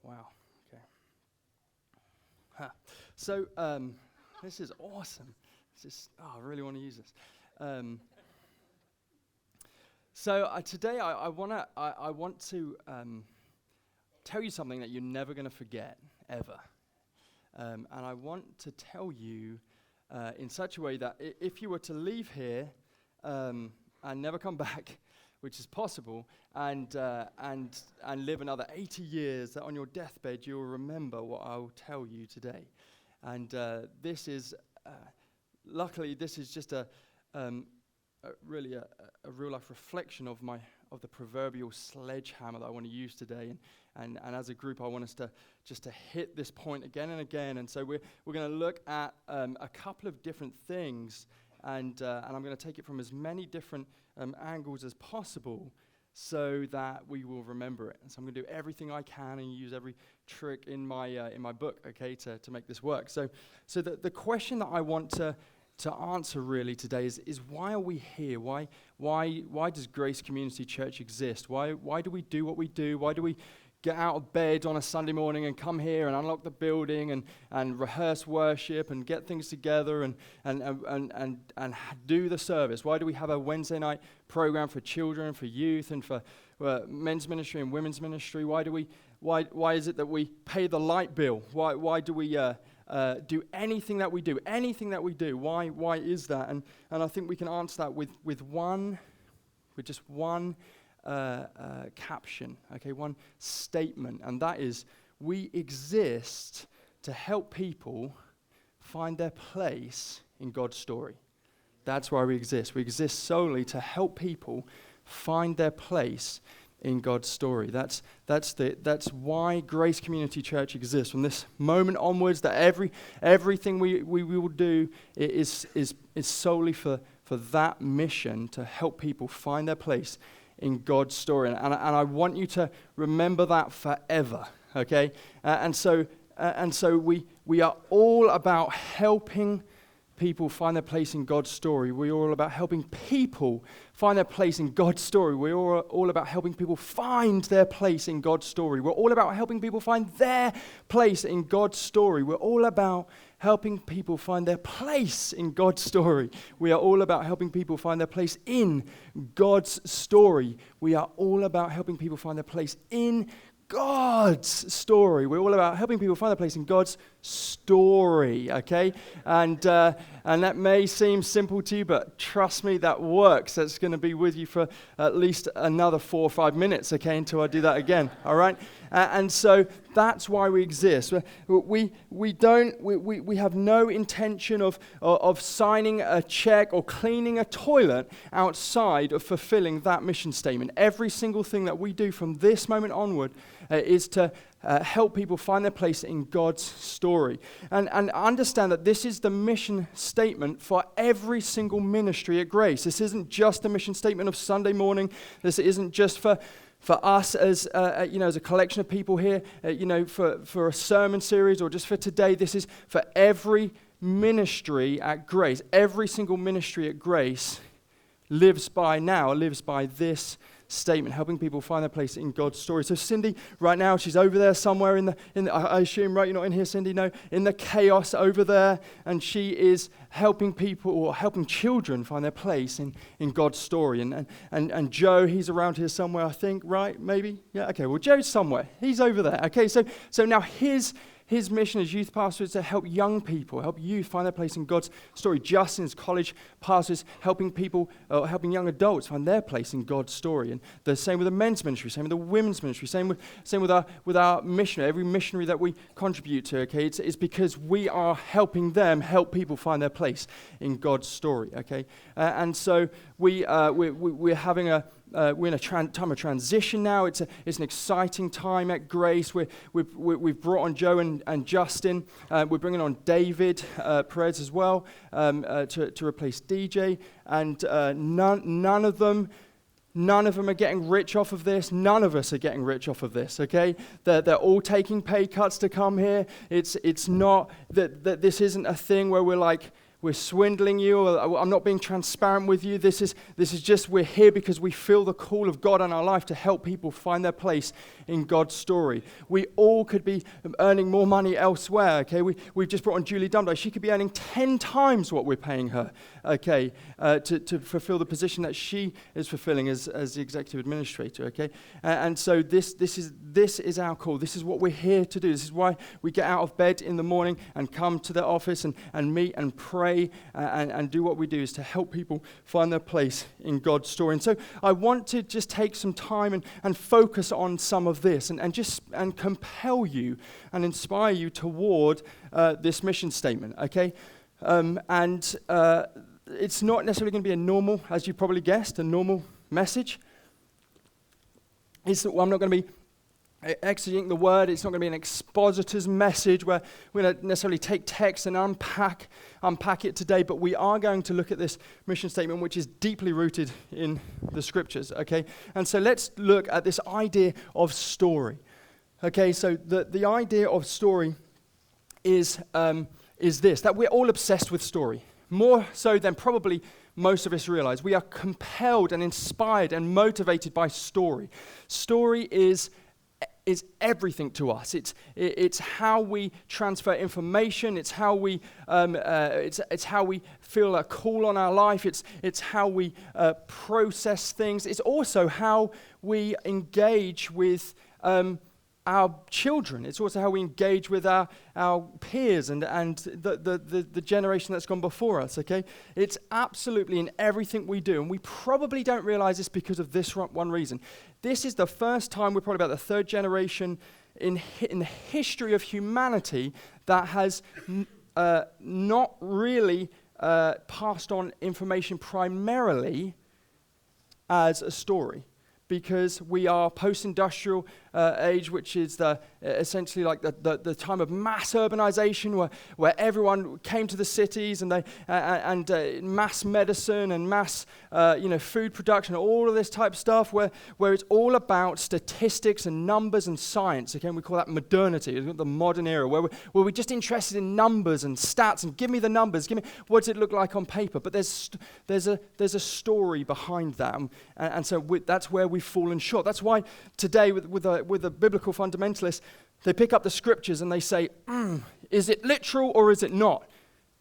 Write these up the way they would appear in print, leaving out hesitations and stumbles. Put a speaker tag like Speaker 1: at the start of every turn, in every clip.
Speaker 1: Wow. Okay. Huh. So this is awesome. I really want to use this. Today I want to tell you something that you're never going to forget ever, and I want to tell you in such a way that if you were to leave here and never come back, which is possible, and live another 80 years, that on your deathbed you'll remember what I'll tell you today. And this is, luckily, this is just really a real life reflection of the proverbial sledgehammer that I want to use today. And as a group, I want us to hit this point again and again. And so we're going to look at a couple of different things, and I'm going to take it from as many different angles as possible, so that we will remember it. And so I'm going to do everything I can and use every trick in my book, okay, to make this work. So the question that I want to answer really today is why are we here? Why does Grace Community Church exist? Why do we do what we do? Why do we get out of bed on a Sunday morning and come here and unlock the building and rehearse worship and get things together and do the service? Why do we have a Wednesday night program for children, for youth, and for men's ministry and women's ministry? Why is it that we pay the light bill? Why do we do anything that we do? Anything that we do? Why is that? And I think we can answer that with just one caption, okay, one statement, and that is, we exist to help people find their place in God's story. That's why we exist. We exist solely to help people find their place in God's story. That's why Grace Community Church exists. From this moment onwards, that everything we will do is solely for that mission, to help people find their place in God's story. And I want you to remember that forever, okay? And so we are all about helping people find their place in God's story. We're all about helping people find their place in God's story. We're all about helping people find their place in God's story. We're all about helping people find their place in God's story. We're all about helping people find their place in God's story. We are all about helping people find their place in God's story. We are all about helping people find their place in God's story. We're all about helping people find their place in God's story, okay? And that may seem simple to you, but trust me, that works. That's going to be with you for at least another 4 or 5 minutes, okay, until I do that again, all right? And so that's why we exist. We have no intention of signing a check or cleaning a toilet outside of fulfilling that mission statement. Every single thing that we do from this moment onward is to help people find their place in God's story. And understand that this is the mission statement for every single ministry at Grace. This isn't just the mission statement of Sunday morning. This isn't just for us as as a collection of people here, for a sermon series or just for today. This is for every ministry at Grace. Every single ministry at Grace lives by this statement, helping people find their place in God's story. So Cindy, right now, she's over there somewhere in the I assume, right, you're not in here, Cindy? No, in the chaos over there, and she is helping people, or helping children, find their place in God's story. And Joe, he's around here somewhere, I think, right? Maybe? Yeah, okay, well, Joe's somewhere. He's over there. Okay, so now his mission as youth pastor is to help young people, help youth find their place in God's story. Justin's college pastor is helping young adults find their place in God's story. And the same with the men's ministry, same with the women's ministry, same with our missionary, every missionary that we contribute to, okay? It's because we are helping them help people find their place in God's story, okay? And so we're having we're in a time of transition now. It's an exciting time at Grace. We've brought on Joe and Justin. We're bringing on David Perez as well to replace DJ. And none of them are getting rich off of this. None of us are getting rich off of this, okay? They're all taking pay cuts to come here. It's not that this isn't a thing where we're we're swindling you, or I'm not being transparent with you. This is just, we're here because we feel the call of God in our life to help people find their place in God's story. We all could be earning more money elsewhere, okay? We've just brought on Julie Dumdo. She could be earning 10 times what we're paying her, okay, to fulfill the position that she is fulfilling as the executive administrator, okay? And so this is our call. This is what we're here to do. This is why we get out of bed in the morning and come to the office and meet and pray and do what we do, is to help people find their place in God's story. And so I want to just take some time and focus on some of this and compel you and inspire you toward this mission statement, okay? It's not necessarily going to be a normal, as you probably guessed, a normal message. I'm not going to be exegeting the word. It's not going to be an expositor's message where we're going to necessarily take text and unpack it today, but we are going to look at this mission statement, which is deeply rooted in the scriptures, okay? And so let's look at this idea of story, okay? So the idea of story is this, that we're all obsessed with story, more so than probably most of us realize. We are compelled and inspired and motivated by story. Story is everything to us. It's how we transfer information. It's how we it's how we feel a call on our life. It's how we process things. It's also how we engage with our children. It's also how we engage with our peers and the generation that's gone before us, okay? It's absolutely in everything we do, and we probably don't realize this because of this one reason. This is the first time, we're probably about the third generation in the history of humanity that has not really passed on information primarily as a story. Because we are post-industrial age, which is essentially like the time of mass urbanization, where everyone came to the cities, and mass medicine and mass food production, all of this type of stuff, where it's all about statistics and numbers and science. Again, we call that modernity, the modern era, where we're just interested in numbers and stats, and give me the numbers, give me what does it look like on paper. But there's a story behind that, and so that's where we've fallen short. That's why today with the biblical fundamentalists, they pick up the scriptures and they say, is it literal or is it not?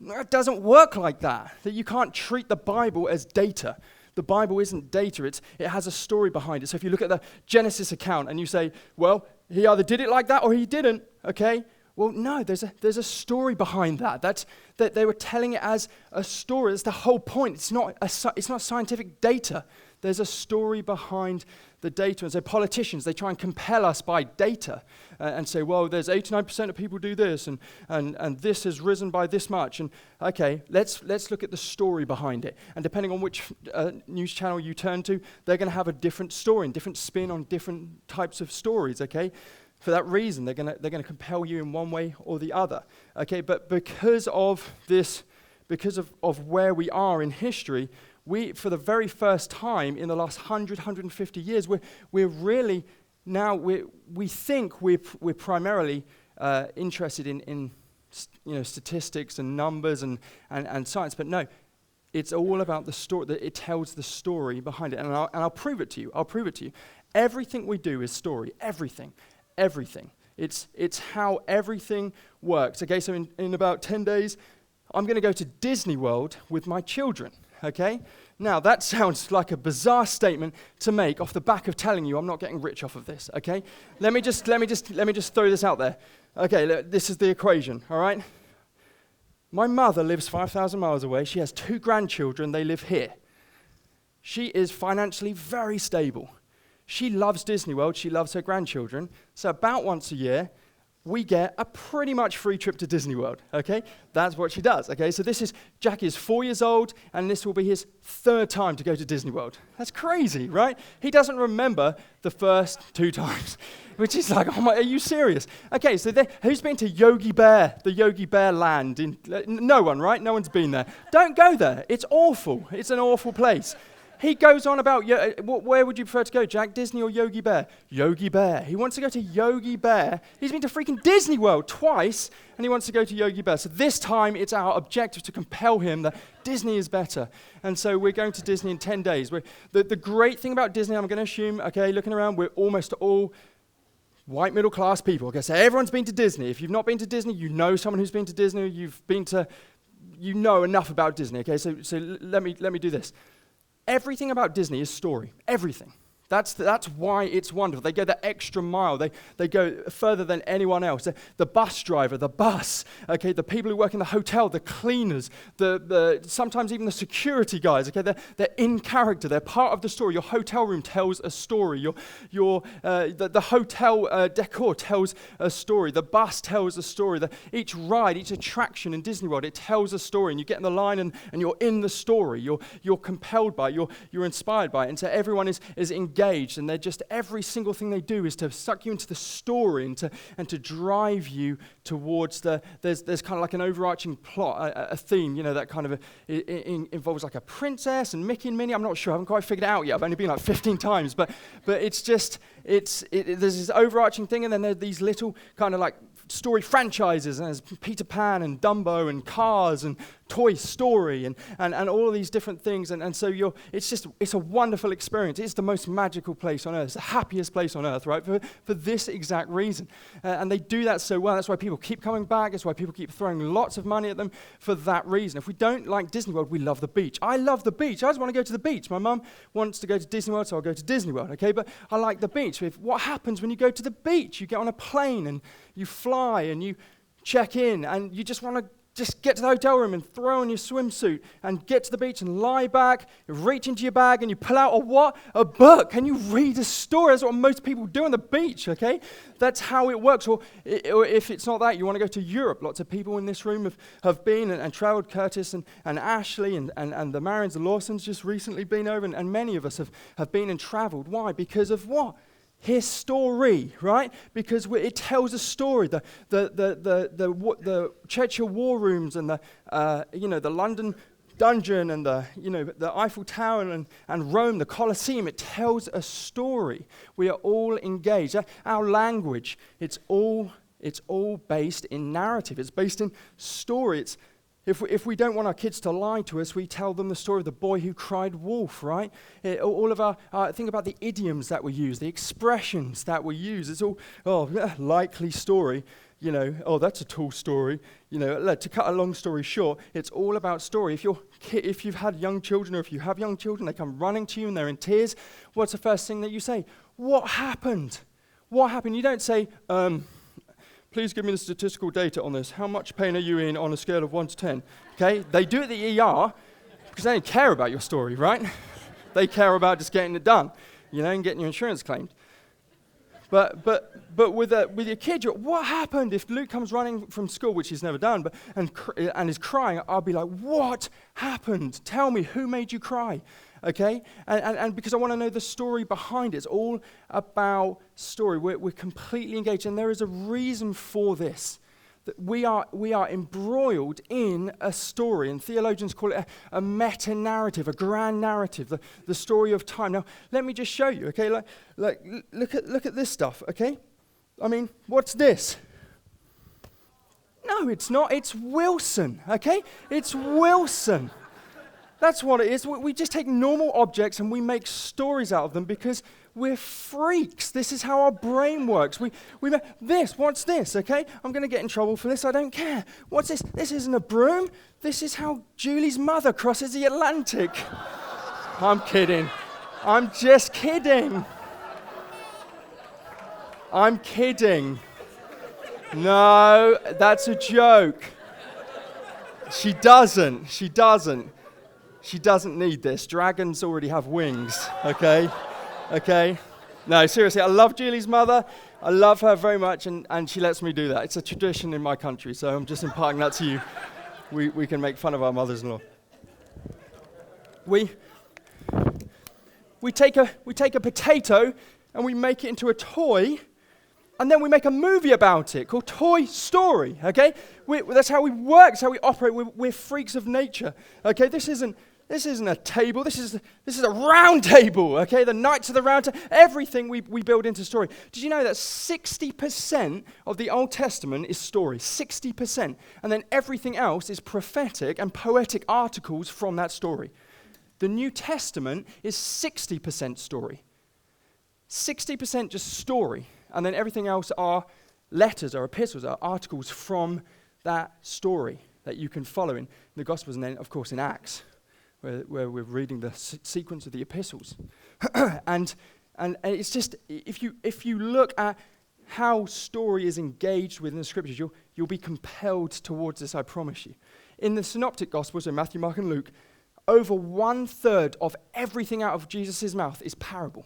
Speaker 1: It doesn't work like that. That you can't treat the Bible as data. The Bible isn't data. It has a story behind it. So if you look at the Genesis account and you say, well, he either did it like that or he didn't, okay? Well, no, there's a story behind that. That they were telling it as a story. That's the whole point. It's not scientific data. There's a story behind the data. And so politicians, they try and compel us by data and say, well, there's 89% of people do this, and this has risen by this much. And okay, let's look at the story behind it. And depending on which news channel you turn to, they're going to have a different story and different spin on different types of stories, okay? For that reason, they're going to compel you in one way or the other, okay? But because of this, because of where we are in history, we, for the very first time in the last 150 years, we're really now, we think we're primarily interested in statistics and numbers and science, but no, it's all about the story. That it tells the story behind it, and I'll prove it to you. I'll prove it to you. Everything we do is story. Everything. It's how everything works. Okay, so in about 10 days, I'm going to go to Disney World with my children. Okay? Now, that sounds like a bizarre statement to make off the back of telling you I'm not getting rich off of this, okay? Let me just throw this out there. Okay, look, this is the equation, all right? My mother lives 5,000 miles away. She has 2 grandchildren. They live here. She is financially very stable. She loves Disney World. She loves her grandchildren. So about once a year, we get a pretty much free trip to Disney World, okay? That's what she does, okay? So Jackie is 4 years old, and this will be his 3rd time to go to Disney World. That's crazy, right? He doesn't remember the first 2 times, which is like, oh my, are you serious? Okay, so who's been to Yogi Bear, the Yogi Bear land? No one, right? No one's been there. Don't go there. It's awful. It's an awful place. He goes on about, where would you prefer to go, Jack, Disney or Yogi Bear? Yogi Bear. He wants to go to Yogi Bear. He's been to freaking Disney World twice, and he wants to go to Yogi Bear. So this time, it's our objective to compel him that Disney is better. And so we're going to Disney in 10 days. The great thing about Disney, I'm going to assume, okay, looking around, we're almost all white middle class people. Okay, so everyone's been to Disney. If you've not been to Disney, you know someone who's been to Disney. You know enough about Disney. Okay, so let me do this. Everything about Disney is story. Everything. That's why it's wonderful. They go the extra mile. They go further than anyone else. The bus driver, the bus, okay, the people who work in the hotel, the cleaners, the sometimes even the security guys, okay, they're in character. They're part of the story. Your hotel room tells a story. The hotel decor tells a story. The bus tells a story. Each ride, each attraction in Disney World, it tells a story. And you get in the line and you're in the story. You're compelled by it. You're inspired by it. And so everyone is engaged. And they're just, every single thing they do is to suck you into the story and to drive you towards there's kind of like an overarching plot, a theme, that kind of involves like a princess and Mickey and Minnie. I'm not sure, I haven't quite figured it out yet. I've only been like 15 times, but it's just, there's this overarching thing, and then there are these little kind of like story franchises, and there's Peter Pan and Dumbo and Cars and Toy Story and all of these different things, and so it's a wonderful experience. It's the most magical place on earth. It's the happiest place on earth, right? For this exact reason, and they do that so well. That's why people keep coming back. That's why people keep throwing lots of money at them for that reason. If we don't like Disney World, we love the beach. I love the beach. I just want to go to the beach. My mum wants to go to Disney World, so I'll go to Disney World, okay? But I like the beach. What happens when you go to the beach? You get on a plane and you fly and you check in and you just want to just get to the hotel room and throw on your swimsuit and get to the beach and lie back, you reach into your bag and you pull out a book, and you read a story. That's what most people do on the beach, okay? That's how it works. Or if it's not that, you want to go to Europe. Lots of people in this room have been and traveled. Curtis and Ashley and the Marions, the Lawsons just recently been over, and many of us have been and traveled. Why? Because of what? His story, right? Because it tells a story. The Churchill war rooms and the London dungeon and the Eiffel Tower and Rome, the Colosseum. It tells a story. We are all engaged. Our language, it's all based in narrative. It's based in story. If we don't want our kids to lie to us, we tell them the story of the boy who cried wolf, right? All of think about the idioms that we use, the expressions that we use. It's all, likely story, that's a tall story. To cut a long story short, it's all about story. If you've had young children, or if you have young children, they come running to you and they're in tears, what's the first thing that you say? What happened? What happened? You don't say, please give me the statistical data on this. How much pain are you in on a scale of 1 to 10? Okay, they do it at the ER because they don't care about your story, right? They care about just getting it done, and getting your insurance claimed. But with your kid, what happened? If Luke comes running from school, which he's never done, and is crying, I'll be like, what happened? Tell me, who made you cry? Okay, and because I want to know the story behind it. It's all about story. We're completely engaged, and there is a reason for this. That we are embroiled in a story, and theologians call it a meta-narrative, a grand narrative, the story of time. Now, let me just show you. Okay, look at this stuff. Okay, I mean, what's this? No, it's not. It's Wilson. Okay, it's Wilson. That's what it is. We just take normal objects and we make stories out of them because we're freaks. This is how our brain works. We make this. What's this? Okay, I'm going to get in trouble for this. I don't care. What's this? This isn't a broom. This is how Julie's mother crosses the Atlantic. I'm kidding. I'm just kidding. I'm kidding. No, that's a joke. She doesn't. She doesn't need this. Dragons already have wings, okay? Okay? No, seriously, I love Julie's mother. I love her very much, and she lets me do that. It's a tradition in my country, so I'm just imparting that to you. We can make fun of our mothers-in-law. We take a potato and we make it into a toy, and then we make a movie about it called Toy Story, okay? That's how we work, that's how we operate. We're freaks of nature, okay? This isn't this isn't a table. This is a round table, okay? The Knights of the Round Table. Everything we build into story. Did you know that 60% of the Old Testament is story? 60%. And then everything else is prophetic and poetic articles from that story. The New Testament is 60% story. 60% just story. And then everything else are letters or epistles or articles from that story that you can follow in the Gospels, and then, of course, in Acts, where we're reading the sequence of the epistles. and it's just, if you look at how story is engaged within the Scriptures, you'll be compelled towards this, I promise you. In the Synoptic Gospels, so Matthew, Mark, and Luke, over 1/3 of everything out of Jesus' mouth is parable.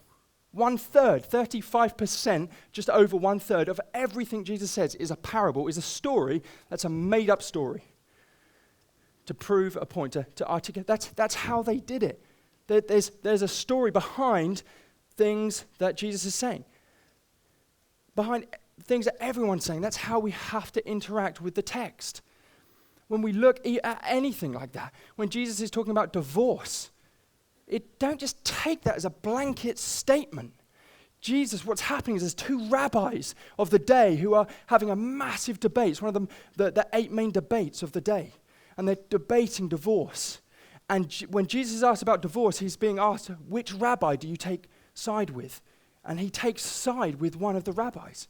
Speaker 1: 1/3, 35%, just over 1/3 of everything Jesus says is a parable, is a story that's a made-up story to prove a point, to articulate. That's how they did it. There's a story behind things that Jesus is saying, behind things that everyone's saying. That's how we have to interact with the text. When we look at anything like that, when Jesus is talking about divorce, don't just take that as a blanket statement. Jesus, what's happening is there's two rabbis of the day who are having a massive debate. It's one of them, the 8 main debates of the day. And they're debating divorce. And when Jesus is asked about divorce, he's being asked, which rabbi do you take side with? And he takes side with one of the rabbis.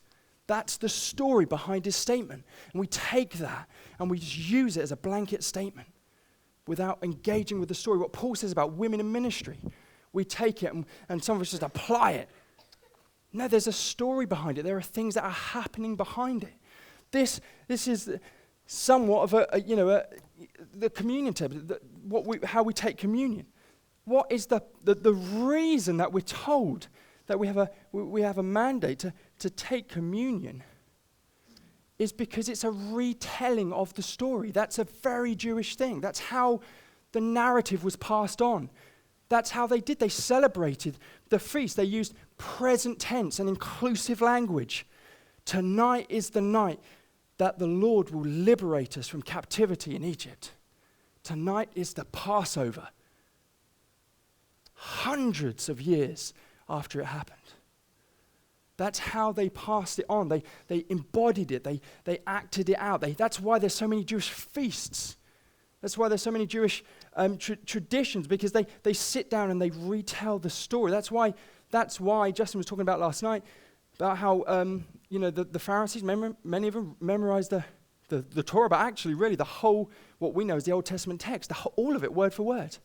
Speaker 1: That's the story behind his statement. And we take that and we just use it as a blanket statement without engaging with the story. What Paul says about women in ministry, we take it and some of us just apply it. No, there's a story behind it. There are things that are happening behind it. This is somewhat of the communion table, how we take communion. What is the reason that we're told that we have a mandate to take communion? Is because it's a retelling of the story. That's a very Jewish thing. That's how the narrative was passed on. That's how they did. They celebrated the feast. They used present tense and inclusive language. Tonight is the night that the Lord will liberate us from captivity in Egypt. Tonight is the Passover. Hundreds of years after it happened. That's how they passed it on. They embodied it. They acted it out. That's why there's so many Jewish feasts. That's why there's so many Jewish traditions, because they sit down and they retell the story. That's why Justin was talking about last night, about how the Pharisees, many of them memorized the Torah, but actually really the whole, what we know is the Old Testament text, all of it word for word.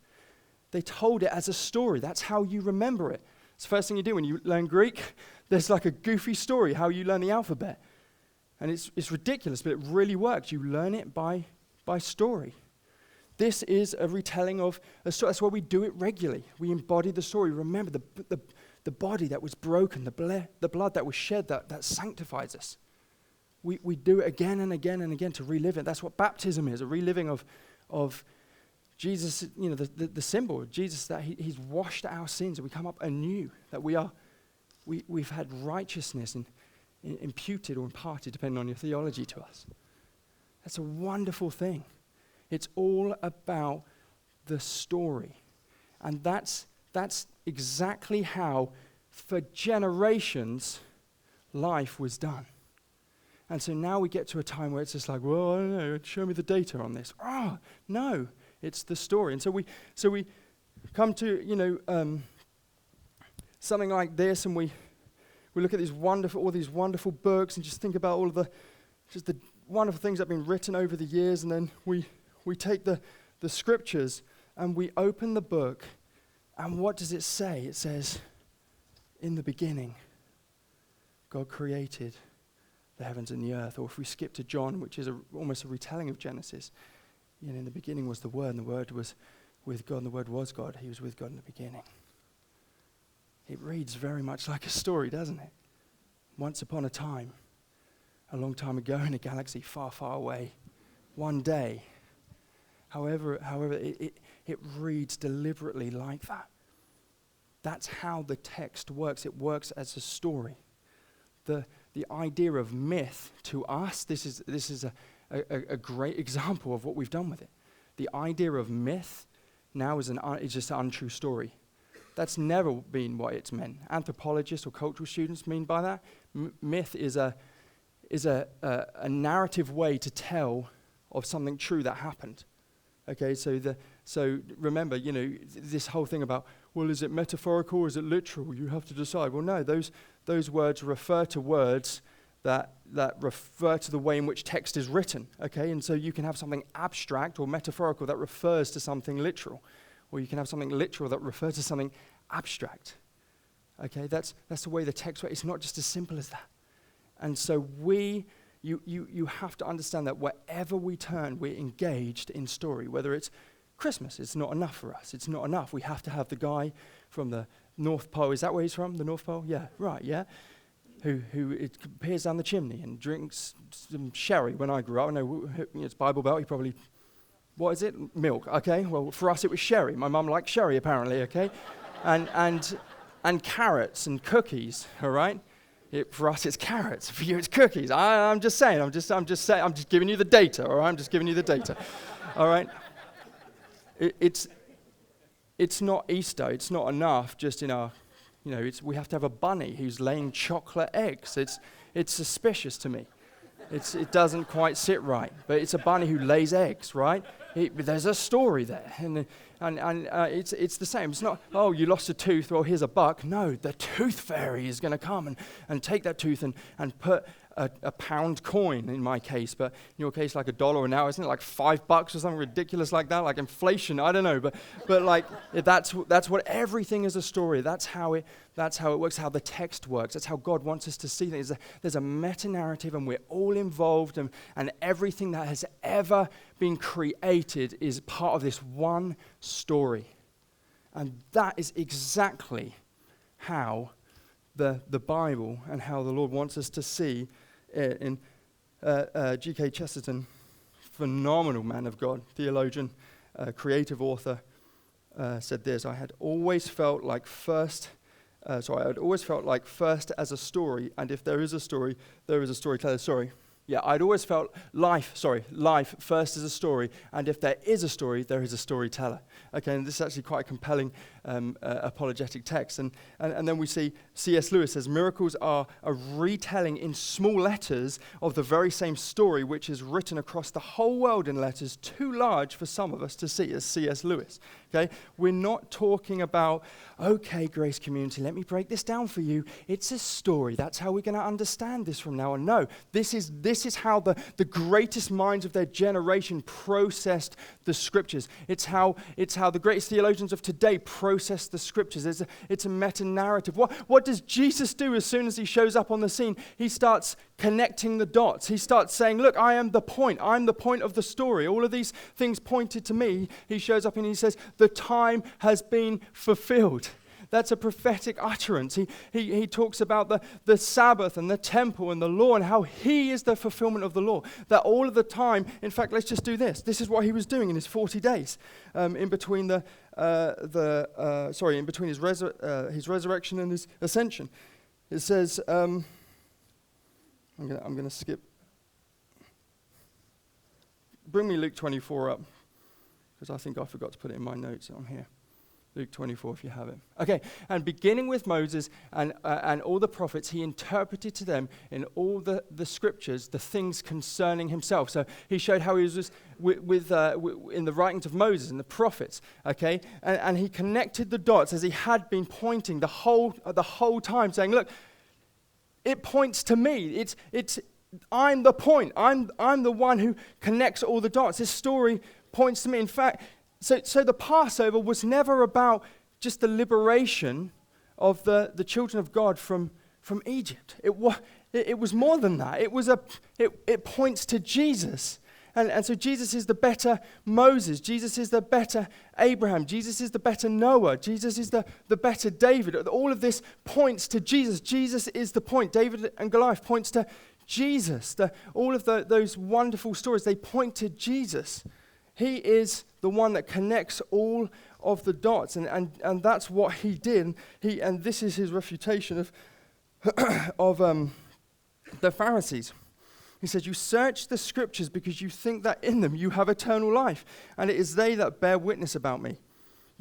Speaker 1: They told it as a story. That's how you remember it. It's the first thing you do when you learn Greek. There's like a goofy story, how you learn the alphabet. And it's ridiculous, but it really works. You learn it by story. This is a retelling of a story. That's why we do it regularly. We embody the story. Remember the body that was broken, the blood that was shed that sanctifies us. We do it again and again and again to relive it. That's what baptism is, a reliving of Jesus, the symbol of Jesus, that he's washed our sins and we come up anew, that we've had righteousness imputed or imparted, depending on your theology, to us. That's a wonderful thing. It's all about the story. And that's exactly how, for generations, life was done. And so now we get to a time where it's just like, well, I don't know, show me the data on this. Oh, no, it's the story. And so we come to, something like this, and we look at all these wonderful books and just think about all of the wonderful things that have been written over the years, and then we take the scriptures and we open the book, and what does it say? It says, in the beginning, God created the heavens and the earth. Or if we skip to John, which is almost a retelling of Genesis, in the beginning was the Word, and the Word was with God, and the Word was God. He was with God in the beginning. It reads very much like a story, doesn't it? Once upon a time, a long time ago in a galaxy far, far away, one day. However, it reads deliberately like that. That's how the text works. It works as a story. The idea of myth to us, this is a great example of what we've done with it. The idea of myth now is just an untrue story. That's never been what it's meant. Anthropologists or cultural students mean by that. Myth is a narrative way to tell of something true that happened. Okay, so remember, this whole thing about, well, is it metaphorical or is it literal? You have to decide. Well, no, those words refer to words that refer to the way in which text is written. Okay, and so you can have something abstract or metaphorical that refers to something literal, or you can have something literal that refers to something abstract. Okay, that's the way the text works. It's not just as simple as that. And so you have to understand that wherever we turn, we're engaged in story. Whether it's Christmas, it's not enough for us. It's not enough. We have to have the guy from the North Pole. Is that where he's from? The North Pole? Yeah, right, yeah. Who it peers down the chimney and drinks some sherry. When I grew up, I know it's Bible Belt, he probably, what is it? Milk, okay. Well, for us it was sherry. My mum liked sherry apparently, okay. and carrots and cookies, all right. For us it's carrots, for you it's cookies. I'm just saying, I'm just giving you the data, all right. I'm just giving you the data, all right. It's not Easter, it's not enough just in our, we have to have a bunny who's laying chocolate eggs. It's suspicious to me. It doesn't quite sit right. But it's a bunny who lays eggs, right? There's a story there, and it's the same. It's not, oh, you lost a tooth, well, here's a buck. No, the tooth fairy is going to come and take that tooth and put a pound coin in my case, but in your case like $1 now, isn't it like $5 or something ridiculous like that, like inflation? I don't know, but like that's what everything is a story. That's how it works. How the text works. That's how God wants us to see things. There's a meta narrative, and we're all involved, and everything that has ever been created is part of this one story, and that is exactly how the Bible and how the Lord wants us to see in G.K. Chesterton, phenomenal man of God, theologian, creative author, said this: I had always felt like first as a story, and if there is a story, there is a storyteller. I'd always felt life first as a story, and if there is a story, there is a storyteller. Okay, and this is actually quite a compelling apologetic text. And then we see C.S. Lewis says, miracles are a retelling in small letters of the very same story, which is written across the whole world in letters too large for some of us to see, as C.S. Lewis. Okay, we're not talking about, okay, Grace Community, let me break this down for you. It's a story. That's how we're going to understand this from now on. No, this is how the greatest minds of their generation processed the scriptures. It's how the greatest theologians of today process the scriptures. It's a meta-narrative. What does Jesus do as soon as he shows up on the scene? He starts connecting the dots. He starts saying, look, I am the point. I'm the point of the story. All of these things pointed to me. He shows up and he says, the time has been fulfilled. That's a prophetic utterance. He talks about the Sabbath and the temple and the law and how he is the fulfillment of the law. That all of the time, in fact, let's just do this. This is what he was doing in his 40 days, in between his resurrection and his ascension. It says, I'm going to skip. Bring me Luke 24 up, because I think I forgot to put it in my notes on here. Luke 24, if you have it. Okay, and beginning with Moses and all the prophets, he interpreted to them in all the scriptures the things concerning himself. So he showed how he was in the writings of Moses and the prophets. Okay, and he connected the dots as he had been pointing the whole time, saying, "Look, it points to me. I'm the point. I'm the one who connects all the dots. This story points to me. In fact." So the Passover was never about just the liberation of the children of God from Egypt. It was more than that. It points to Jesus. And so Jesus is the better Moses. Jesus is the better Abraham. Jesus is the better Noah. Jesus is the better David. All of this points to Jesus. Jesus is the point. David and Goliath points to Jesus. All of those wonderful stories, they point to Jesus. He is the one that connects all of the dots, and that's what he did. And this is his refutation of the Pharisees. He says, "You search the scriptures because you think that in them you have eternal life, and it is they that bear witness about me.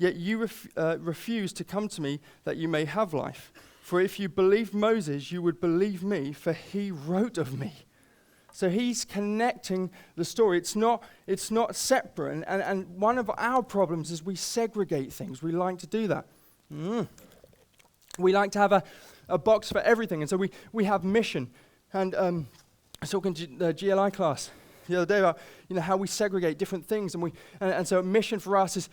Speaker 1: Yet you refuse to come to me that you may have life. For if you believed Moses, you would believe me, for he wrote of me. So he's connecting the story. It's not separate. And one of our problems is we segregate things. We like to do that. We like to have a box for everything. And so we have mission. And I was talking to the GLI class the other day about how we segregate different things. And so mission for us is,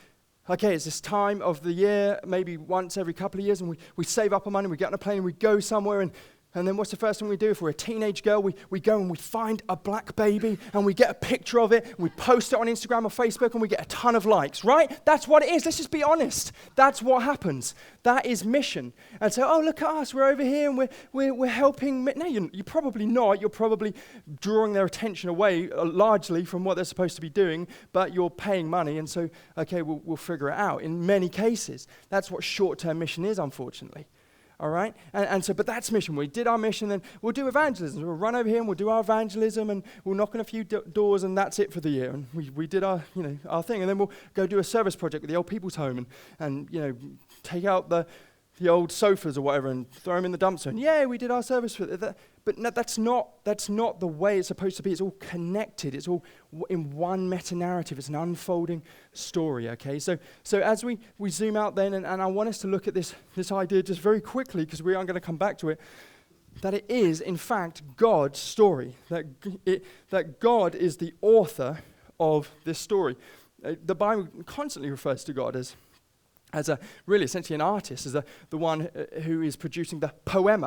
Speaker 1: okay, it's this time of the year, maybe once every couple of years, and we save up our money, we get on a plane, and we go somewhere, and then what's the first thing we do? If we're a teenage girl, we go and we find a black baby, and we get a picture of it, and we post it on Instagram or Facebook, and we get a ton of likes, right? That's what it is. Let's just be honest. That's what happens. That is mission. And so, oh, look at us. We're over here, and we're helping. No, you're probably not. You're probably drawing their attention away largely from what they're supposed to be doing, but you're paying money, and so, okay, we'll figure it out. In many cases, that's what short-term mission is, unfortunately. All right? And so, but that's mission. We did our mission, then we'll do evangelism. We'll run over here and we'll do our evangelism, and we'll knock on a few doors, and that's it for the year. And we did our thing. And then we'll go do a service project with the old people's home and take out the old sofas or whatever and throw them in the dumpster. And yeah, we did our service for that. But no, that's not the way it's supposed to be. It's all connected. It's all in one meta-narrative. It's an unfolding story, okay? So as we zoom out then, and I want us to look at this idea just very quickly, because we are going to come back to it, that it is, in fact, God's story, that God is the author of this story. The Bible constantly refers to God as really essentially an artist, as the one who is producing the poem.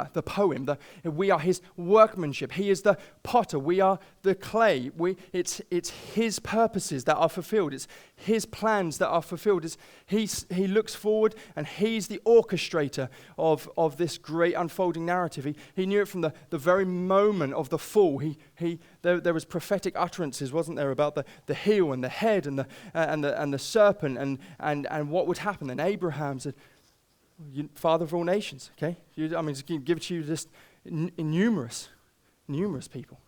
Speaker 1: We are his workmanship. He is the potter. We are the clay. It's his purposes that are fulfilled. It's his plans that are fulfilled. He looks forward, and he's the orchestrator of this great unfolding narrative. He knew it from the very moment of the fall. There was prophetic utterances, wasn't there, about the heel and the head and the serpent and what would happen. And Abraham said, "Father of all nations." Okay, just give it to you just numerous people,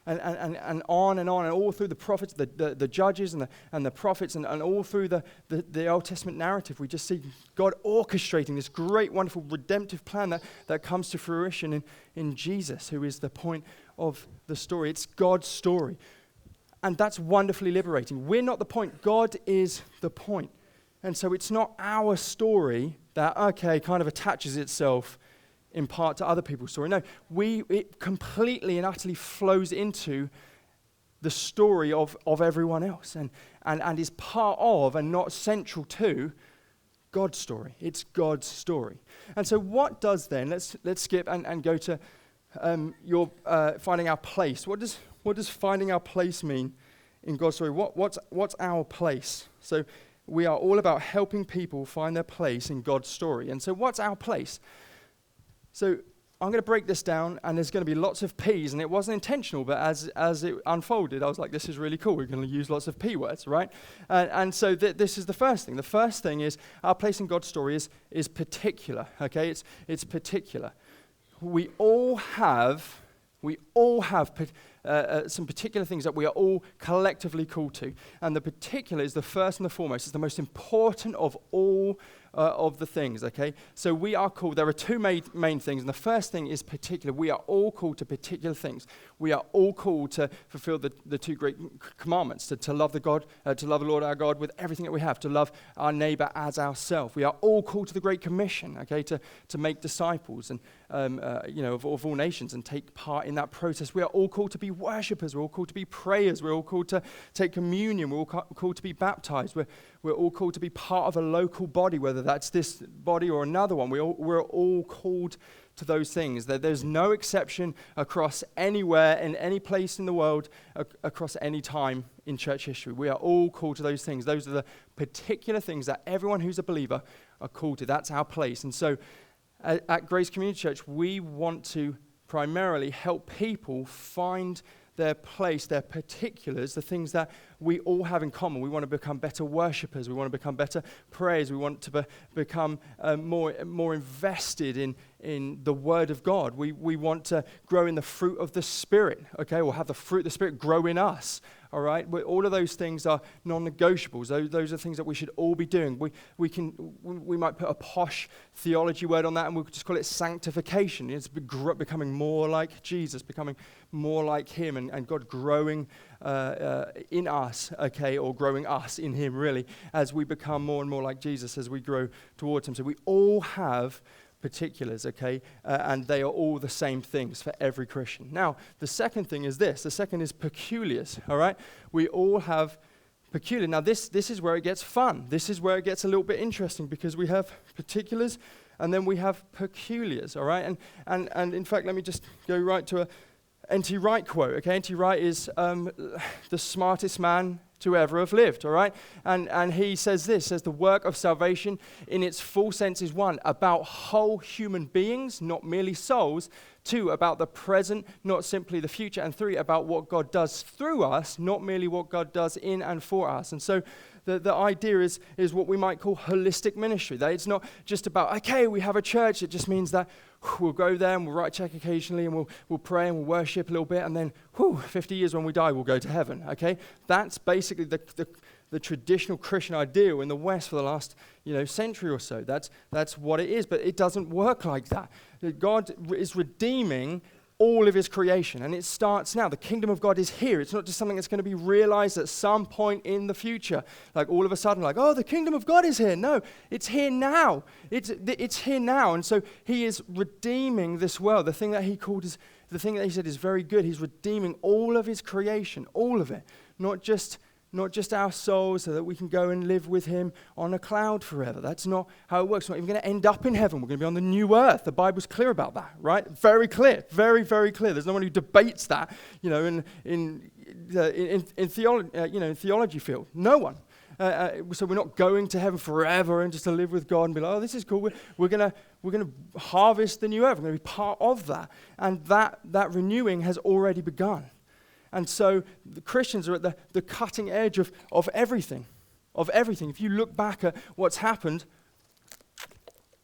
Speaker 1: and on and all through the prophets, the judges and the prophets, and all through the Old Testament narrative, we just see God orchestrating this great, wonderful, redemptive plan that comes to fruition in Jesus, who is the point of the story. It's God's story. And that's wonderfully liberating. We're not the point. God is the point. And so it's not our story that, okay, kind of attaches itself in part to other people's story. No, it completely and utterly flows into the story of everyone else and is part of and not central to God's story. It's God's story. And so what does then, let's skip and go to your finding our place. What does finding our place mean in God's story? What's our place? So we are all about helping people find their place in God's story. And so what's our place? So I'm going to break this down, and there's going to be lots of P's, and it wasn't intentional, but as it unfolded, I was like, this is really cool. We're going to use lots of P words, right? And so this is the first thing. The first thing is our place in God's story is particular, okay? It's particular. We all have some particular things that we are all collectively called to. And the particular is the first and the foremost. It's the most important of all of the things, okay? So we are called, there are two main things, and the first thing is particular. We are all called to particular things. We are all called to fulfill the two great commandments, to love to love the Lord our God with everything that we have, to love our neighbor as ourselves. We are all called to the Great Commission, okay, to make disciples and of all nations and take part in that process. We are all called to be worshippers. We're all called to be prayers. We're all called to take communion. We're all called to be baptized. We're all called to be part of a local body, whether that's this body or another one. We're all called to those things. There's no exception across anywhere, in any place in the world, across any time in church history. We are all called to those things. Those are the particular things that everyone who's a believer are called to. That's our place. And so at Grace Community Church, we want to primarily help people find their place, their particulars, the things that we all have in common. We want to become better worshippers. We want to become better prayers. We want to become more invested in the Word of God. We want to grow in the fruit of the Spirit, okay? Or have the fruit of the Spirit grow in us, all right? All of those things are non-negotiables. Those are things that we should all be doing. We might put a posh theology word on that, and we'll just call it sanctification. It's becoming more like Jesus, becoming more like Him, and God growing in us, okay, or growing us in Him, really, as we become more and more like Jesus, as we grow towards Him. So we all have particulars, okay, and they are all the same things for every Christian. Now, the second thing is this. The second is peculiars, all right? We all have peculiar. Now, this is where it gets fun. This is where it gets a little bit interesting, because we have particulars and then we have peculiars, all right? And in fact, let me just go right to a N.T. Wright quote, okay? N.T. Wright is the smartest man to ever have lived, all right? And he says this, says the work of salvation in its full sense is 1, about whole human beings, not merely souls, 2, about the present, not simply the future, and 3, about what God does through us, not merely what God does in and for us. And so the idea is what we might call holistic ministry, that it's not just about, okay, we have a church. It just means that we'll go there and we'll write a check occasionally, and we'll pray and we'll worship a little bit, and then 50 years when we die, we'll go to heaven, okay? That's basically the traditional Christian ideal in the West for the last century or so. That's what it is, but it doesn't work like that. God is redeeming all of His creation, and it starts now. The kingdom of God is here. It's not just something that's going to be realized at some point in the future, like all of a sudden, like, oh, the kingdom of God is here. No, it's here now. It's here now, and so He is redeeming this world. The thing that He said is very good. He's redeeming all of His creation, all of it, not just our souls, so that we can go and live with Him on a cloud forever. That's not how it works. We're not even going to end up in heaven. We're going to be on the new earth. The Bible's clear about that, right? Very clear, very, very clear. There's no one who debates that, in theology, in theology field. No one. So we're not going to heaven forever and just to live with God and be like, oh, this is cool. We're gonna harvest the new earth. We're going to be part of that, and that renewing has already begun. And so the Christians are at the cutting edge of everything, If you look back at what's happened,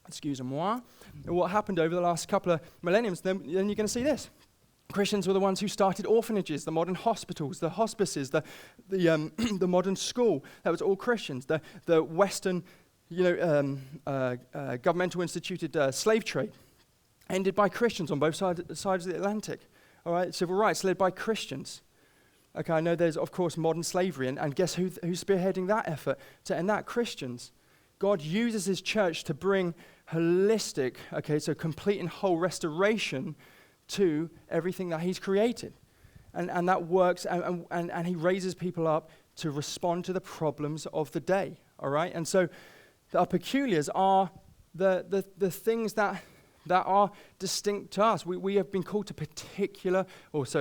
Speaker 1: excusez-moi, what happened over the last couple of millenniums, then you're going to see this. Christians were the ones who started orphanages, the modern hospitals, the hospices, the modern school. That was all Christians. The Western, governmental instituted slave trade ended by Christians on both sides of the Atlantic. All right, civil rights led by Christians. Okay, I know there's, of course, modern slavery, and guess who's spearheading that effort to end that? Christians. God uses His church to bring holistic, so complete and whole restoration to everything that He's created. And that works, and He raises people up to respond to the problems of the day, all right? And so our peculiars are the things that are distinct to us. We have been called to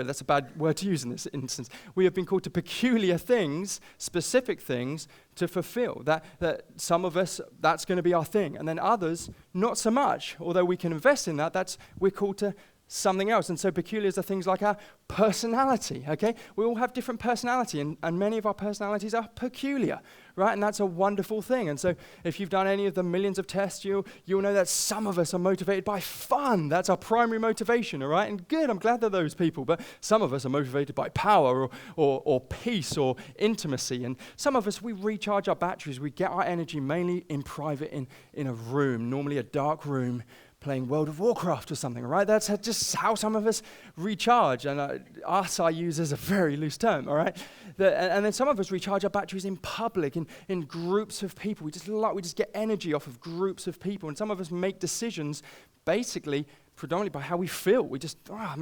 Speaker 1: that's a bad word to use in this instance. We have been called to peculiar things, specific things to fulfill. That some of us, that's going to be our thing. And then others, not so much. Although we can invest in that, we're called to something else. And so peculiars are things like our personality, okay? We all have different personality, and many of our personalities are peculiar, right? And that's a wonderful thing. And so if you've done any of the millions of tests, you'll know that some of us are motivated by fun. That's our primary motivation, all right? And good, I'm glad they're those people. But some of us are motivated by power or peace or intimacy. And some of us, we recharge our batteries. We get our energy mainly in private, in a room, normally a dark room, playing World of Warcraft or something, right? That's just how some of us recharge. And us I use as a very loose term, all right? And then some of us recharge our batteries in public, in groups of people. We just get energy off of groups of people. And some of us make decisions basically predominantly by how we feel. We just, I'm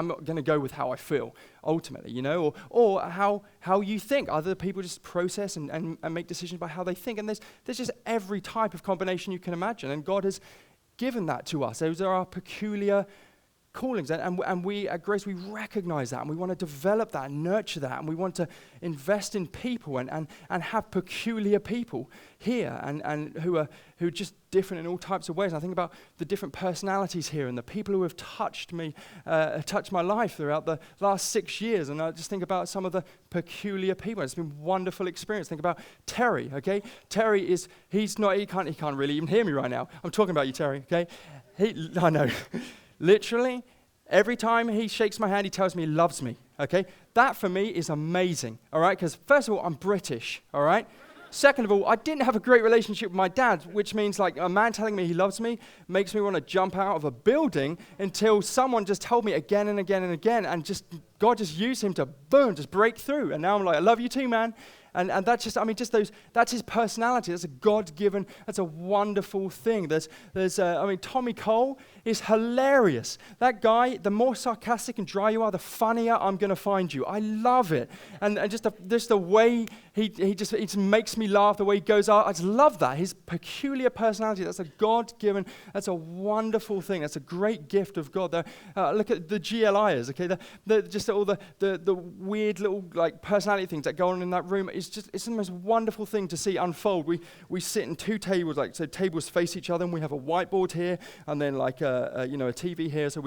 Speaker 1: not going to go with how I feel, ultimately, or how you think. Other people just process and make decisions by how they think. And there's just every type of combination you can imagine. And God has given that to us. Those are our peculiar callings. And we at Grace, we recognize that, and we want to develop that and nurture that, and we want to invest in people and have peculiar people here and who are just different in all types of ways. And I think about the different personalities here and the people who have touched me, touched my life throughout the last 6 years. And I just think about some of the peculiar people. It's been a wonderful experience. Think about Terry, okay? Terry he can't really even hear me right now. I'm talking about you, Terry, okay? I know. Literally, every time he shakes my hand, he tells me he loves me, okay? That for me is amazing, all right? Because first of all, I'm British, all right? Second of all, I didn't have a great relationship with my dad, which means like a man telling me he loves me makes me want to jump out of a building until someone just told me again and again and again, and just God just used him to, boom, just break through. And now I'm like, I love you too, man. And that's just, I mean, just those, that's his personality. That's a God-given, that's a wonderful thing. I mean, Tommy Cole is hilarious. That guy, the more sarcastic and dry you are, the funnier I'm going to find you. I love it. And just the way he just makes me laugh, the way he goes out. I just love that. His peculiar personality, that's a God-given, that's a wonderful thing. That's a great gift of God. Look at the GLIers, okay? Just all the weird little like personality things that go on in that room. It's the most wonderful thing to see unfold. We sit in two tables, like so tables face each other, and we have a whiteboard here, and then like a TV here, so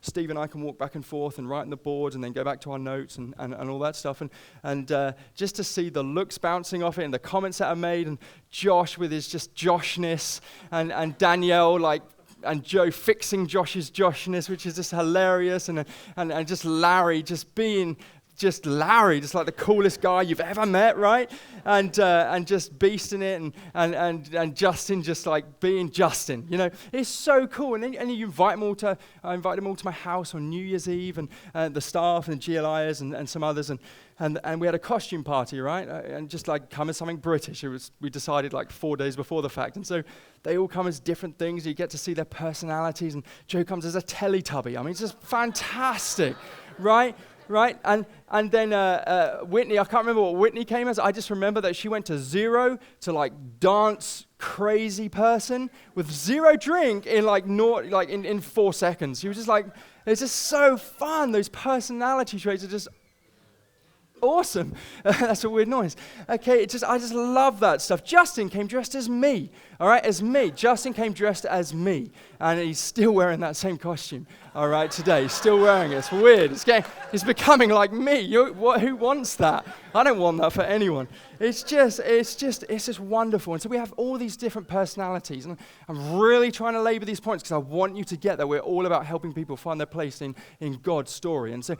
Speaker 1: Steve and I can walk back and forth and write on the board, and then go back to our notes and all that stuff, and just to see the looks bouncing off it and the comments that are made, and Josh with his just Joshness, and Danielle like. And Joe fixing Josh's Joshness, which is just hilarious, and just Larry just being just Larry, just like the coolest guy you've ever met, right? And just beasting it, and Justin just like being Justin, you know. It's so cool. And then you invite them all I invited them all to my house on New Year's Eve, and the staff and GLIers and some others, and we had a costume party, right? And just like come as something British. We decided like 4 days before the fact. And so they all come as different things. You get to see their personalities. And Joe comes as a Teletubby. I mean, it's just fantastic, right? Right? And then Whitney, I can't remember what Whitney came as. I just remember that she went to zero to like dance crazy person with zero drink in in 4 seconds. She was just like, it's just so fun. Those personality traits are just awesome. That's a weird noise. Okay, I just love that stuff. Justin came dressed as me. All right, as me. Justin came dressed as me. And he's still wearing that same costume. All right, today. He's still wearing it. It's weird. It's becoming like me. Who wants that? I don't want that for anyone. It's just wonderful. And so we have all these different personalities. And I'm really trying to labor these points because I want you to get that we're all about helping people find their place in God's story. And so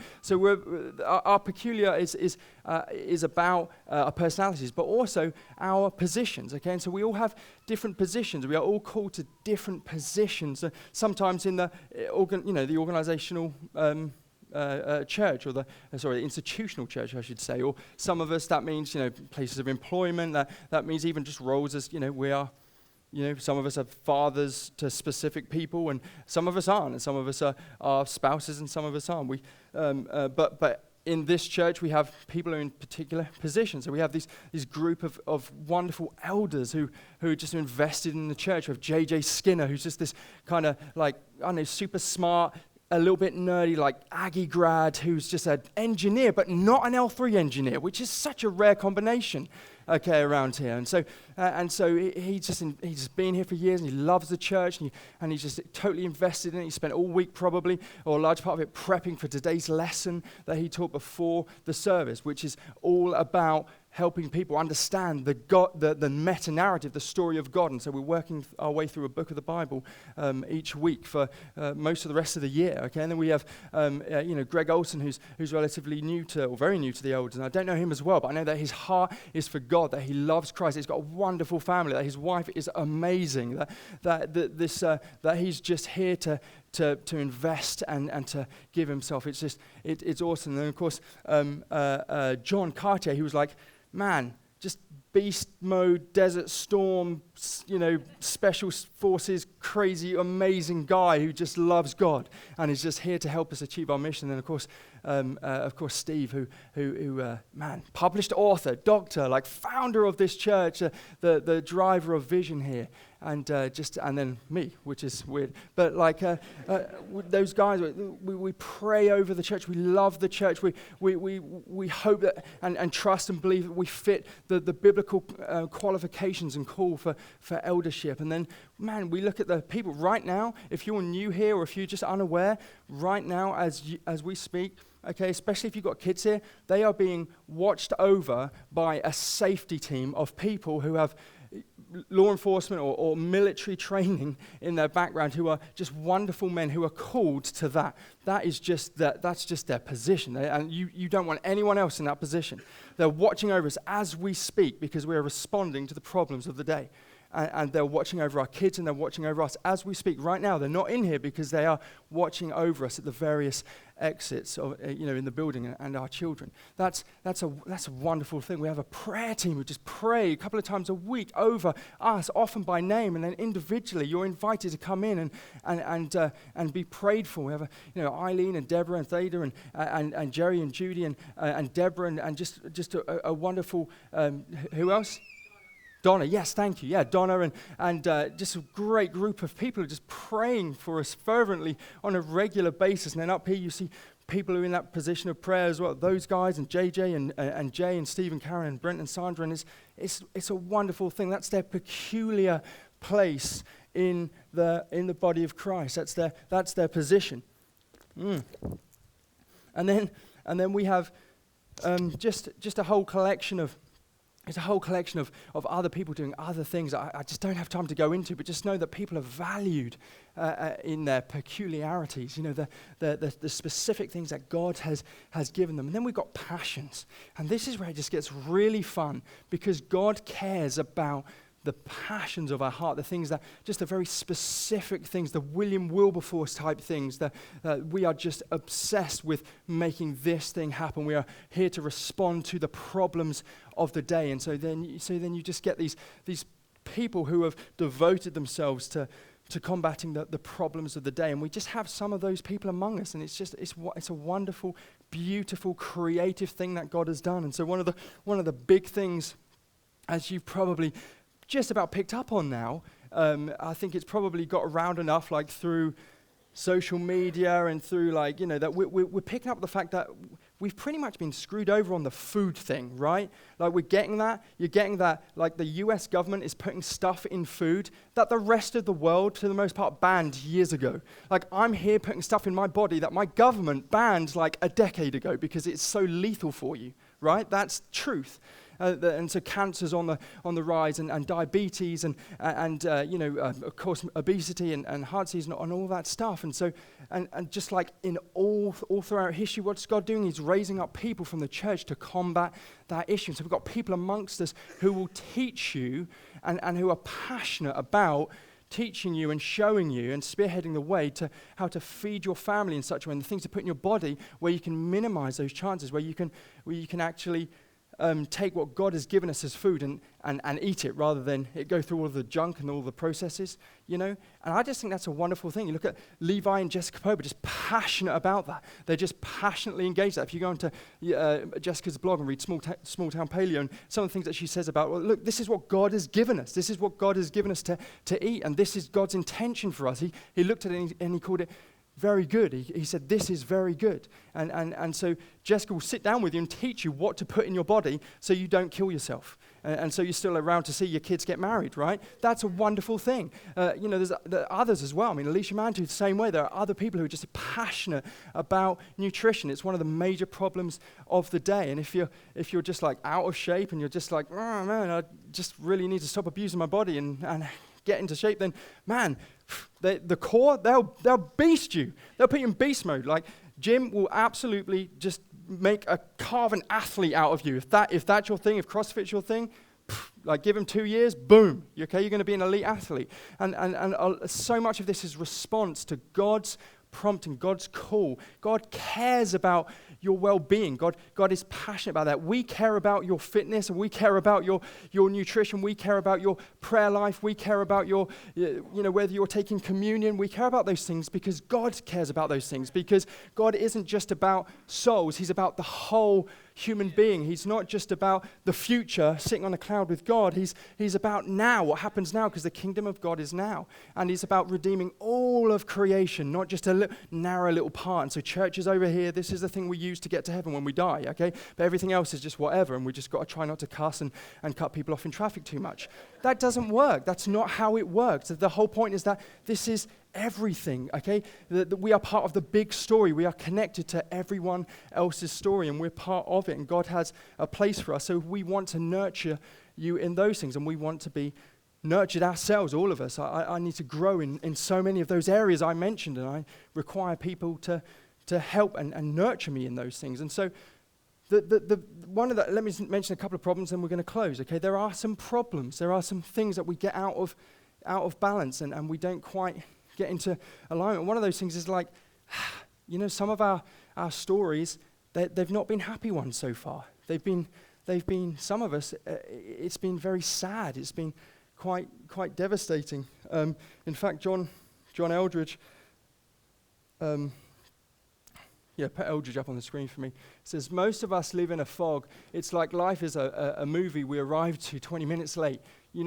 Speaker 1: our peculiar is about our personalities, but also our positions. Okay, and so we all have different positions. We are all called to different positions. Sometimes in the organizational church, or the institutional church, I should say. Or some of us, that means places of employment. That means even just roles as we are. Some of us are fathers to specific people, and some of us aren't, and some of us are spouses, and some of us aren't. But in this church, we have people who are in particular positions. So we have this group of wonderful elders who are just invested in the church. We have J.J. Skinner, who's just this kind of super smart, a little bit nerdy, like Aggie grad, who's just an engineer, but not an L3 engineer, which is such a rare combination, around here. And so he's just been here for years, and he loves the church, and he's just totally invested in it. He spent all week probably, or a large part of it, prepping for today's lesson that he taught before the service, which is all about helping people understand the meta-narrative, the story of God. And so we're working our way through a book of the Bible each week for most of the rest of the year. Okay, and then we have Greg Olson, who's relatively new or very new to the elders. And I don't know him as well, but I know that his heart is for God, that he loves Christ. He's got a wonderful family, that his wife is amazing, that he's just here to invest and to give himself. It's awesome. And then of course John Cartier, he was like, man, just beast mode, Desert Storm, special forces, crazy, amazing guy who just loves God and is just here to help us achieve our mission. And of course, Steve, who published author, doctor, like founder of this church, the driver of vision here. And then me, which is weird. But those guys, we pray over the church. We love the church. We hope that and trust and believe that we fit the biblical qualifications and call for eldership. And then, man, we look at the people right now. If you're new here or if you're just unaware, right now as we speak, okay, especially if you've got kids here, they are being watched over by a safety team of people who have law enforcement or military training in their background, who are just wonderful men who are called to that. That's just their position. And you don't want anyone else in that position. They're watching over us as we speak because we are responding to the problems of the day. And they're watching over our kids and they're watching over us as we speak right now. They're not in here because they are watching over us at the various exits of, in the building and our children. That's a wonderful thing. We have a prayer team who just pray a couple of times a week over us, often by name, and then individually. You're invited to come in and be prayed for. We have Eileen and Deborah and Theda and Jerry and Judy and Deborah and just a wonderful who else? Donna, yes, thank you. Yeah, Donna and just a great group of people who are just praying for us fervently on a regular basis. And then up here you see people who are in that position of prayer as well. Those guys and JJ and Jay and Steve and Karen and Brent and Sandra. And it's a wonderful thing. That's their peculiar place in the body of Christ. That's their position. And then we have just a whole collection of. It's a whole collection of other people doing other things I just don't have time to go into, but just know that people are valued in their peculiarities, the specific things that God has given them. And then we've got passions. And this is where it just gets really fun because God cares about the passions of our heart, the things that, just the very specific things, the William Wilberforce type things, that we are just obsessed with making this thing happen. We are here to respond to the problems of the day. And so then you just get these people who have devoted themselves to combating the problems of the day. And we just have some of those people among us. And it's a wonderful, beautiful, creative thing that God has done. And so one of the big things, as you've probably just about picked up on now, I think it's probably got around enough, like through social media and through that we're picking up the fact that we've pretty much been screwed over on the food thing, right? Like we're getting that, you're getting that, like the US government is putting stuff in food that the rest of the world, for the most part, banned years ago. Like I'm here putting stuff in my body that my government banned like a decade ago because it's so lethal for you, right? That's truth. And so cancer's on the rise, and diabetes, and of course obesity and heart disease and all that stuff. And so and just like in all throughout history, what's God doing? He's raising up people from the church to combat that issue. And so we've got people amongst us who will teach you and who are passionate about teaching you and showing you and spearheading the way to how to feed your family in such a way, and the things to put in your body where you can minimize those chances, where you can actually take what God has given us as food and eat it rather than it go through all of the junk and all the processes, And I just think that's a wonderful thing. You look at Levi and Jessica Pope, just passionate about that. They're just passionately engaged that. If you go into Jessica's blog and read Small Town Paleo and some of the things that she says about, well, look, this is what God has given us. This is what God has given us to eat, and this is God's intention for us. He looked at it and he called it very good. He said, this is very good. And so Jessica will sit down with you and teach you what to put in your body so you don't kill yourself. And so you're still around to see your kids get married, right? That's a wonderful thing. There's others as well. I mean, Alicia Mantu, the same way. There are other people who are just passionate about nutrition. It's one of the major problems of the day. And if you're just like out of shape and you're just like, oh man, I just really need to stop abusing my body and get into shape, then man, the core, they'll beast you. They'll put you in beast mode. Like gym will absolutely just carve an athlete out of you. If that's your thing, if CrossFit's your thing, like give them 2 years, boom, you're going to be an elite athlete. And so much of this is response to God's prompting, God's call. God cares about your well-being. God is passionate about that. We care about your fitness, and we care about your nutrition. We care about your prayer life. We care about your, whether you're taking communion. We care about those things because God cares about those things, because God isn't just about souls. He's about the whole human being. He's not just about the future sitting on a cloud with God. He's about now, what happens now, because the kingdom of God is now. And he's about redeeming all of creation, not just a narrow little part. And so church is over here. This is the thing we use to get to heaven when we die, okay? But everything else is just whatever, and we just got to try not to cuss and cut people off in traffic too much. That doesn't work. That's not how it works. The whole point is that this is everything, okay? That we are part of the big story. We are connected to everyone else's story, and we're part of it, and God has a place for us. So we want to nurture you in those things, and we want to be nurtured ourselves, all of us. I need to grow in so many of those areas I mentioned, and I require people to help and nurture me in those things. And so let me mention a couple of problems, and we're going to close, okay? There are some problems. There are some things that we get out of balance, and we don't quite get into alignment. One of those things is like, some of our stories, they've not been happy ones so far. They've been some of us, it's been very sad. It's been quite devastating. In fact, John Eldridge, put Eldridge up on the screen for me. It says, most of us live in a fog. It's like life is a movie we arrive to 20 minutes late.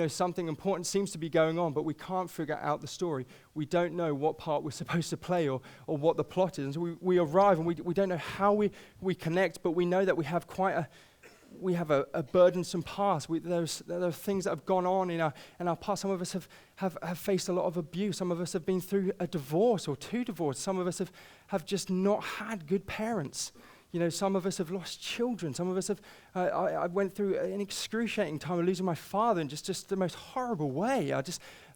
Speaker 1: Something important seems to be going on, but we can't figure out the story. We don't know what part we're supposed to play or what the plot is. And so we arrive, and we don't know how we connect, but we know that we have a burdensome past. There are things that have gone on in our past. Some of us have faced a lot of abuse. Some of us have been through a divorce or two divorces. Some of us have just not had good parents. Some of us have lost children. Some of us have. I went through an excruciating time of losing my father in just the most horrible way.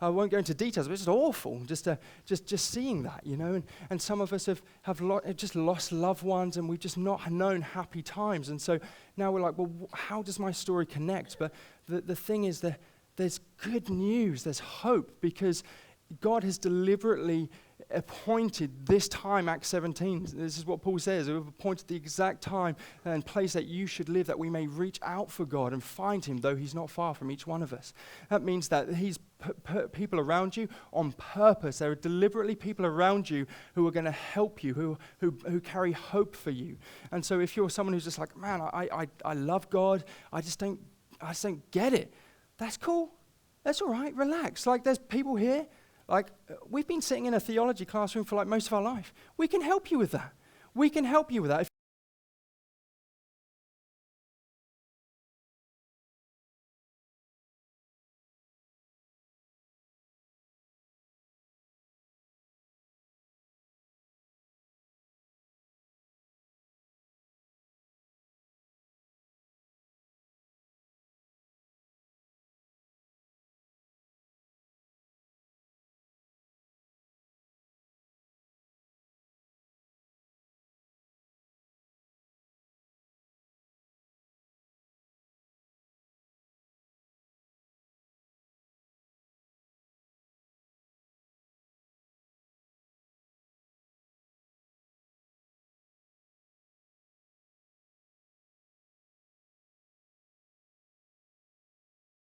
Speaker 1: I won't go into details, but it's just awful. Just seeing that, And some of us have just lost loved ones, and we've just not known happy times. And so now we're like, well, how does my story connect? But the thing is that there's good news. There's hope, because God has deliberately appointed this time, Acts 17. This is what Paul says. We've appointed the exact time and place that you should live, that we may reach out for God and find him, though he's not far from each one of us. That means that he's put people around you on purpose. There are deliberately people around you who are going to help you, who carry hope for you. And so if you're someone who's just like, man, I love God, I just don't get it. That's cool. That's all right. Relax. Like, there's people here. Like, we've been sitting in a theology classroom for like most of our life. We can help you with that. We can help you with that.